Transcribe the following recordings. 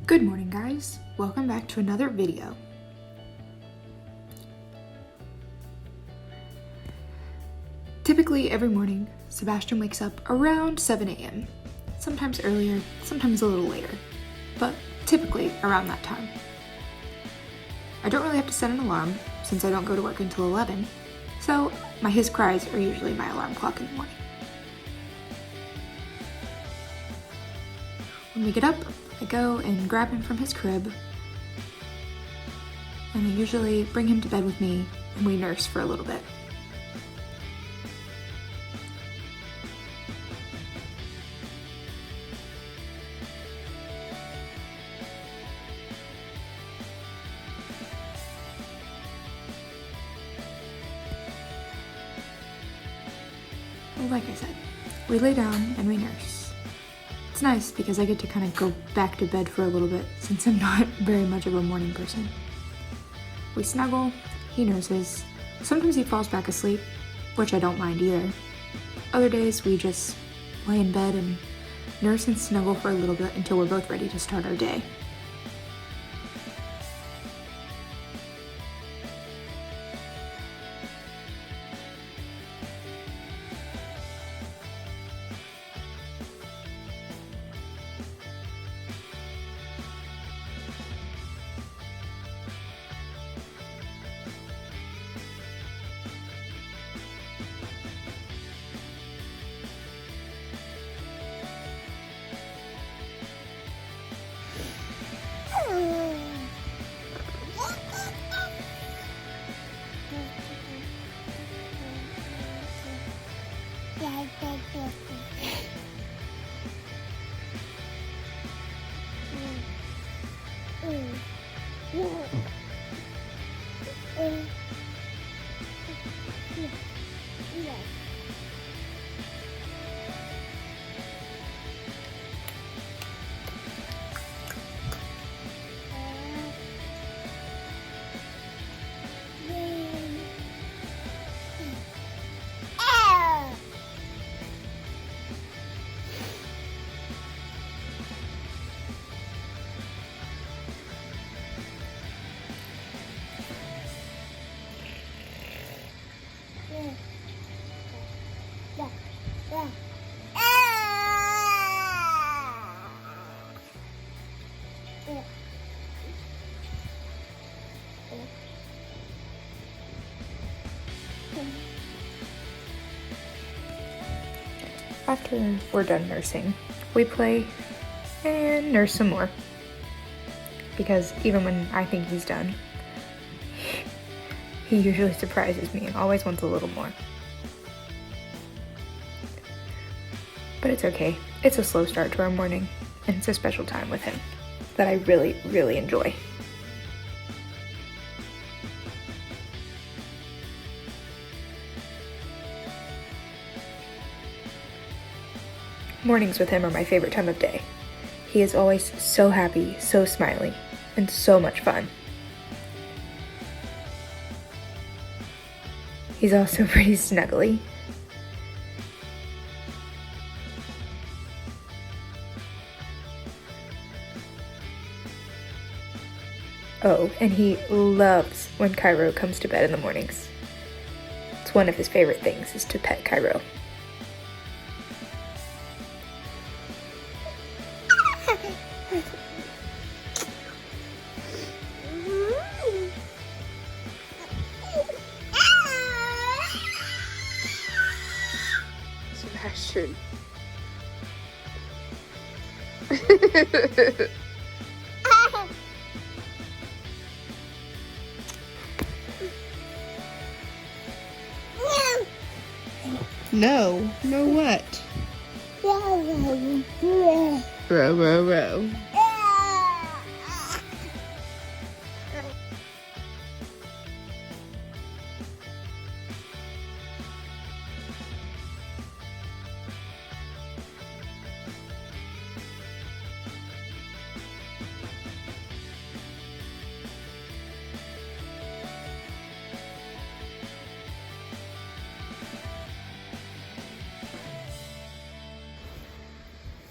Good morning, guys. Welcome back to another video. Typically every morning, Sebastian wakes up around 7 a.m. Sometimes earlier, sometimes a little later, but typically around that time. I don't really have to set an alarm since I don't go to work until 11, so his cries are usually my alarm clock in the morning. When we get up, I go and grab him from his crib, and I usually bring him to bed with me and we nurse for a little bit. Like I said, we lay down and we nurse. It's nice because I get to kind of go back to bed for a little bit since I'm not very much of a morning person. We snuggle, he nurses. Sometimes he falls back asleep, which I don't mind either. Other days we just lay in bed and nurse and snuggle for a little bit until we're both ready to start our day. After we're done nursing, we play and nurse some more. Because even when I think he's done, he usually surprises me and always wants a little more. But it's okay. It's a slow start to our morning, and it's a special time with him that I really, really enjoy. Mornings with him are my favorite time of day. He is always so happy, so smiley, and so much fun. He's also pretty snuggly. Oh, and he loves when Cairo comes to bed in the mornings. It's one of his favorite things is to pet Cairo. Sebastian. No. No what? Row, row, row.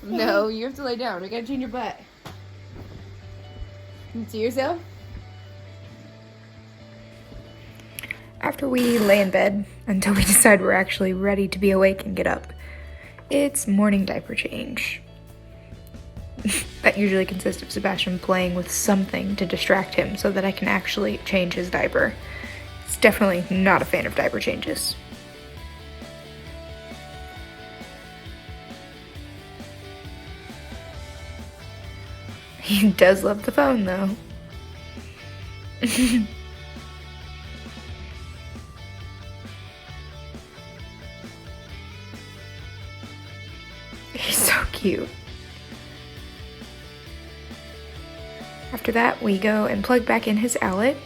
No, you have to lay down. I gotta change your butt. See yourself? After we lay in bed until we decide we're actually ready to be awake and get up, it's morning diaper change. That usually consists of Sebastian playing with something to distract him so that I can actually change his diaper. He's definitely not a fan of diaper changes. He does love the phone, though. He's so cute. After that, we go and plug back in his outlet,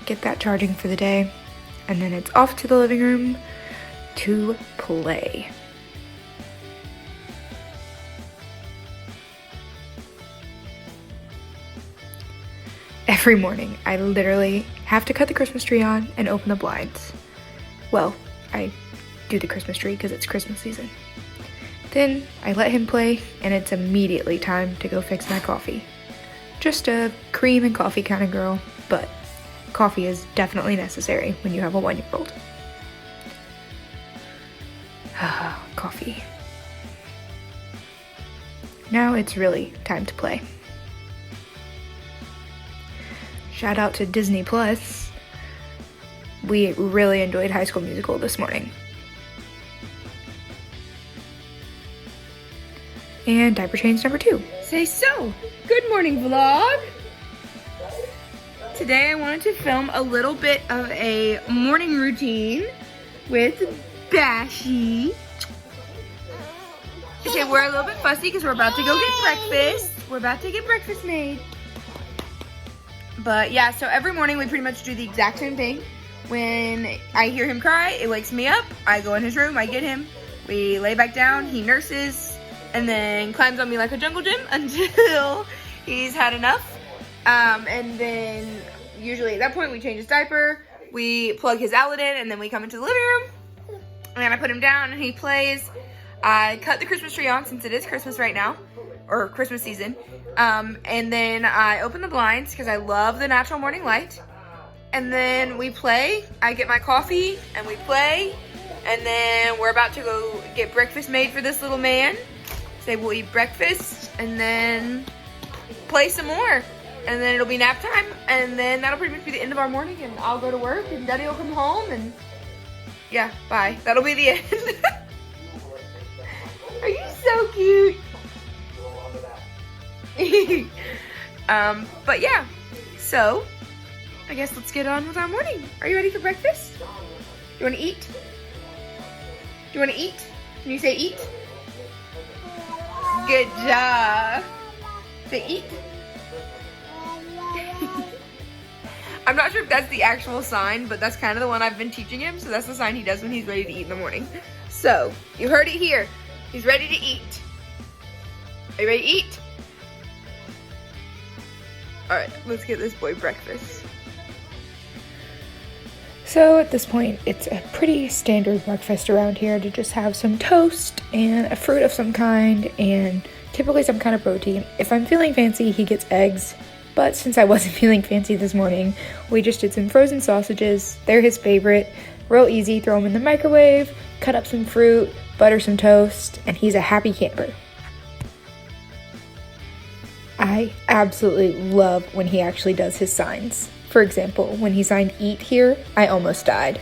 get that charging for the day, and then it's off to the living room to play. Every morning, I literally have to cut the Christmas tree on and open the blinds. Well, I do the Christmas tree because it's Christmas season. Then I let him play, and it's immediately time to go fix my coffee. Just a cream and coffee kind of girl, but coffee is definitely necessary when you have a 1-year-old. Coffee. Now it's really time to play. Shout out to Disney Plus. We really enjoyed High School Musical this morning. And diaper change number 2. Say so. Good morning, vlog. Today I wanted to film a little bit of a morning routine with Bashy. Okay, we're a little bit fussy because we're about to go get breakfast. We're about to get breakfast made. But yeah, so every morning we pretty much do the exact same thing. When I hear him cry, it wakes me up. I go in his room, I get him. We lay back down, he nurses, and then climbs on me like a jungle gym until he's had enough. And then usually at that point we change his diaper, we plug his outlet in, and then we come into the living room. And I put him down and he plays. I cut the Christmas tree on since it is Christmas right now, or Christmas season. And then I open the blinds because I love the natural morning light. And then we play. I get my coffee and we play. And then we're about to go get breakfast made for this little man. Say we'll eat breakfast and then play some more. And then it'll be nap time. And then that'll pretty much be the end of our morning. And I'll go to work and Daddy will come home. And yeah, bye. That'll be the end. Are you so cute? But yeah, so I guess let's get on with our morning. Are you ready for breakfast? You want to eat? Do you want to eat? Can you say eat? Good job. Say eat. I'm not sure if that's the actual sign, but that's kind of the one I've been teaching him. So that's the sign he does when he's ready to eat in the morning. So you heard it here. He's ready to eat. Are you ready to eat? Alright, let's get this boy breakfast. So at this point, it's a pretty standard breakfast around here to just have some toast and a fruit of some kind and typically some kind of protein. If I'm feeling fancy, he gets eggs. But since I wasn't feeling fancy this morning, we just did some frozen sausages. They're his favorite. Real easy, throw them in the microwave, cut up some fruit, butter some toast, and he's a happy camper. I absolutely love when he actually does his signs. For example, when he signed eat here, I almost died.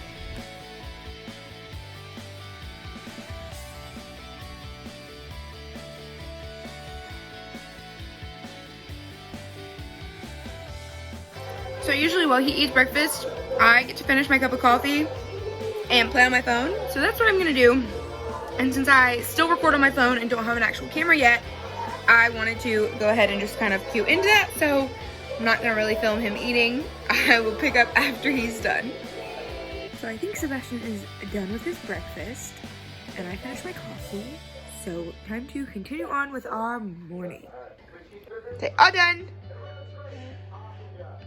So usually while he eats breakfast, I get to finish my cup of coffee and play on my phone. So that's what I'm gonna do. And since I still record on my phone and don't have an actual camera yet, I wanted to go ahead and just kind of cue into that. So I'm not gonna really film him eating. I will pick up after he's done. So I think Sebastian is done with his breakfast and I finished my coffee. So time to continue on with our morning. Say, all done.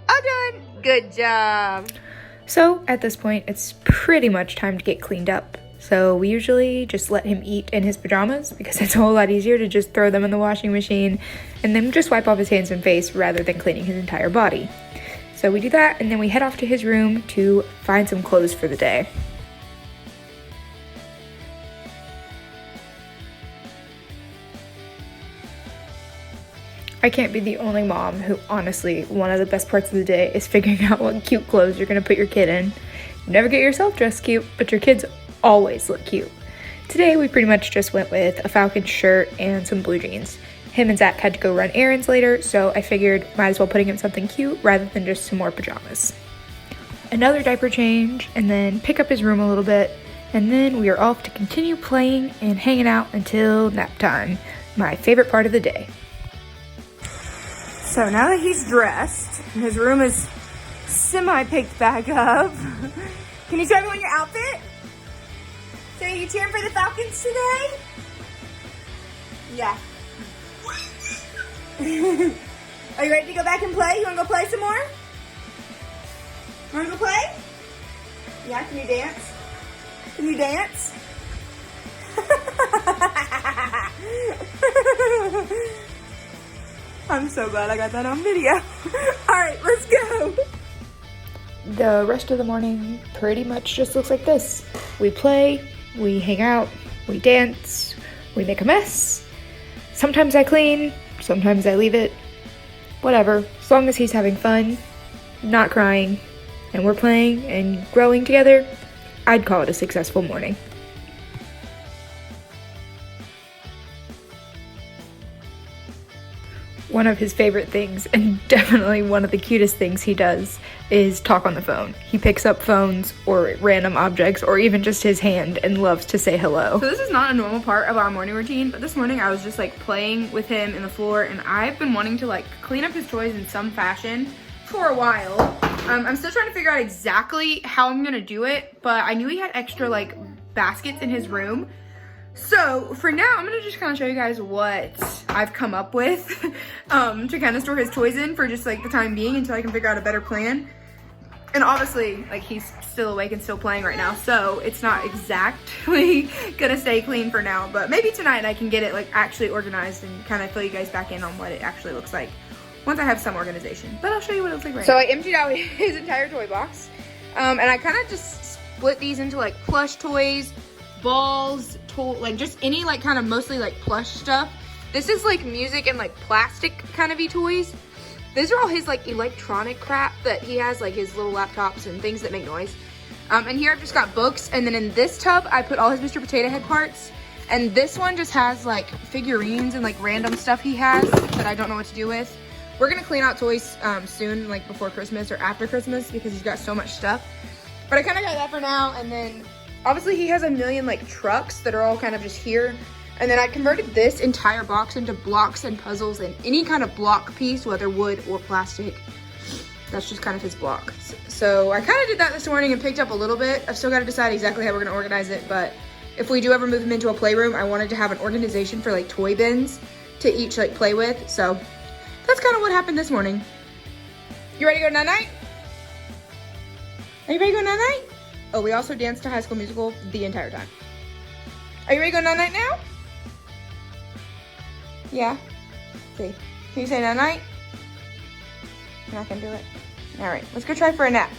All done. Good job. So at this point, it's pretty much time to get cleaned up. So we usually just let him eat in his pajamas because it's a whole lot easier to just throw them in the washing machine and then just wipe off his hands and face rather than cleaning his entire body. So we do that, and then we head off to his room to find some clothes for the day. I can't be the only mom who, honestly, one of the best parts of the day is figuring out what cute clothes you're gonna put your kid in. You never get yourself dressed cute, but your kids always look cute. Today, we pretty much just went with a Falcons shirt and some blue jeans. Him and Zach had to go run errands later, so I figured might as well putting him something cute rather than just some more pajamas. Another diaper change, and then pick up his room a little bit, and then we are off to continue playing and hanging out until nap time, my favorite part of the day. So now that he's dressed and his room is semi-picked back up, can you show everyone your outfit? So you cheering for the Falcons today? Yeah. Are you ready to go back and play? You want to go play some more? You want to go play? Yeah, can you dance? Can you dance? I'm so glad I got that on video. All right, let's go. The rest of the morning pretty much just looks like this. We play, we hang out, we dance, we make a mess. Sometimes I clean, sometimes I leave it. Whatever, as long as he's having fun, not crying, and we're playing and growing together, I'd call it a successful morning. One of his favorite things, and definitely one of the cutest things he does, is talk on the phone. He picks up phones or random objects or even just his hand and loves to say hello. So this is not a normal part of our morning routine, but this morning I was just like playing with him in the floor, and I've been wanting to like clean up his toys in some fashion for a while. I'm still trying to figure out exactly how I'm gonna do it, but I knew he had extra like baskets in his room. So for now, I'm gonna just kind of show you guys what I've come up with to kind of store his toys in for just like the time being until I can figure out a better plan. And obviously, like, he's still awake and still playing right now, so it's not exactly gonna stay clean for now, but maybe tonight I can get it like actually organized and kind of fill you guys back in on what it actually looks like once I have some organization. But I'll show you what it looks like right now. So I emptied out his entire toy box, and I kind of just split these into like plush toys, balls, like just any like kind of mostly like plush stuff. This is like music and like plastic kind of toys. These are all his like electronic crap that he has, like his little laptops and things that make noise. And here I've just got books, and then in this tub I put all his Mr. Potato Head parts, and this one just has like figurines and like random stuff he has that I don't know what to do with. We're gonna clean out toys soon, like before Christmas or after Christmas, because he's got so much stuff. But I kind of got that for now, and then obviously he has a million like trucks that are all kind of just here. And then I converted this entire box into blocks and puzzles and any kind of block piece, whether wood or plastic. That's just kind of his block. So I kind of did that this morning and picked up a little bit. I've still got to decide exactly how we're gonna organize it, but if we do ever move him into a playroom, I wanted to have an organization for like toy bins to each like play with. So that's kind of what happened this morning. You ready to go night-night? Are you ready to go night-night? Oh, we also danced to High School Musical the entire time. Are you ready to go night-night now? Yeah. See. Can you say night-night? You're not gonna do it? All right, let's go try for a nap.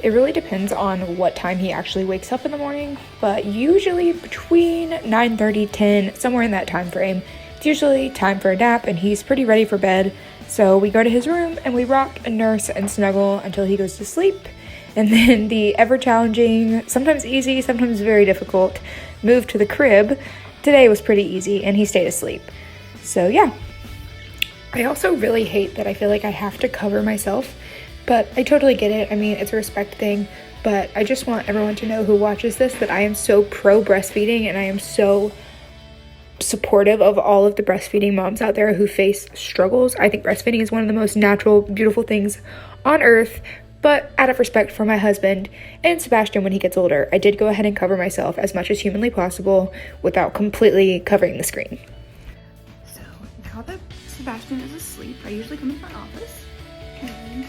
It really depends on what time he actually wakes up in the morning, but usually between 9:30, 10, somewhere in that time frame, it's usually time for a nap, and he's pretty ready for bed. So we go to his room and we rock and nurse and snuggle until he goes to sleep. And then the ever-challenging, sometimes easy, sometimes very difficult, move to the crib. Today was pretty easy, and he stayed asleep. So yeah. I also really hate that I feel like I have to cover myself, but I totally get it. I mean, it's a respect thing, but I just want everyone to know who watches this that I am so pro breastfeeding, and I am so supportive of all of the breastfeeding moms out there who face struggles. I think breastfeeding is one of the most natural, beautiful things on earth. But out of respect for my husband and Sebastian when he gets older, I did go ahead and cover myself as much as humanly possible without completely covering the screen. So now that Sebastian is asleep, I usually come into my office and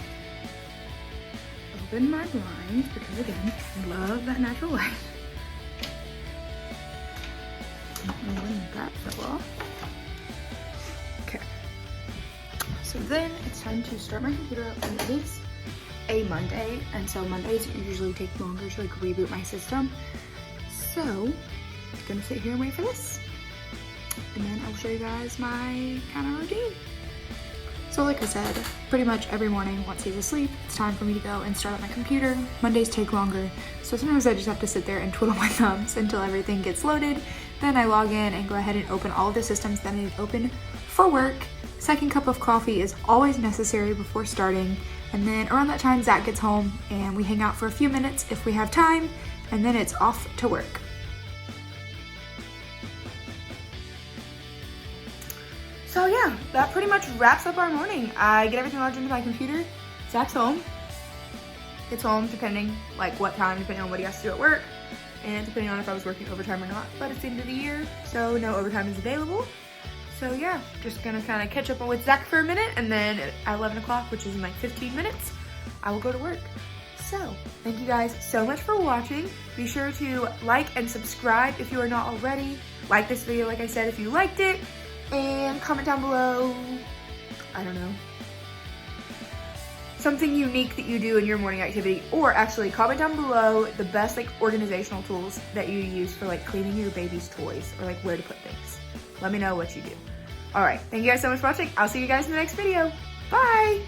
open my blinds because, again, I love that natural light. And when that fell off. Okay. So then it's time to start my computer up, and it is a Monday, and so Mondays usually take longer to like reboot my system. So I'm gonna sit here and wait for this, and then I'll show you guys my kind of routine. So like I said, pretty much every morning once he's asleep, it's time for me to go and start up my computer. Mondays take longer, so sometimes I just have to sit there and twiddle my thumbs until everything gets loaded. Then I log in and go ahead and open all of the systems that I need to open for work. Second cup of coffee is always necessary before starting. And then around that time, Zach gets home and we hang out for a few minutes if we have time, and then it's off to work. So yeah, that pretty much wraps up our morning. I get everything logged into my computer. Zach's home. Gets home depending like what time, depending on what he has to do at work, and depending on if I was working overtime or not. But it's the end of the year, so no overtime is available. So yeah, just gonna kind of catch up with Zach for a minute, and then at 11 o'clock, which is in like 15 minutes, I will go to work. So thank you guys so much for watching. Be sure to like and subscribe if you are not already. Like this video, like I said, if you liked it, and comment down below, I don't know, something unique that you do in your morning activity, or actually comment down below the best like organizational tools that you use for like cleaning your baby's toys, or like where to put things. Let me know what you do. All right, thank you guys so much for watching. I'll see you guys in the next video. Bye.